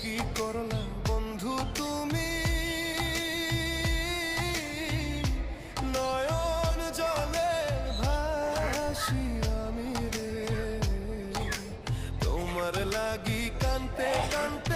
কি করলা বন্ধু তুমি, নয়ন জলে ভাসি আমি রে, তোমার লাগি কানতে কানতে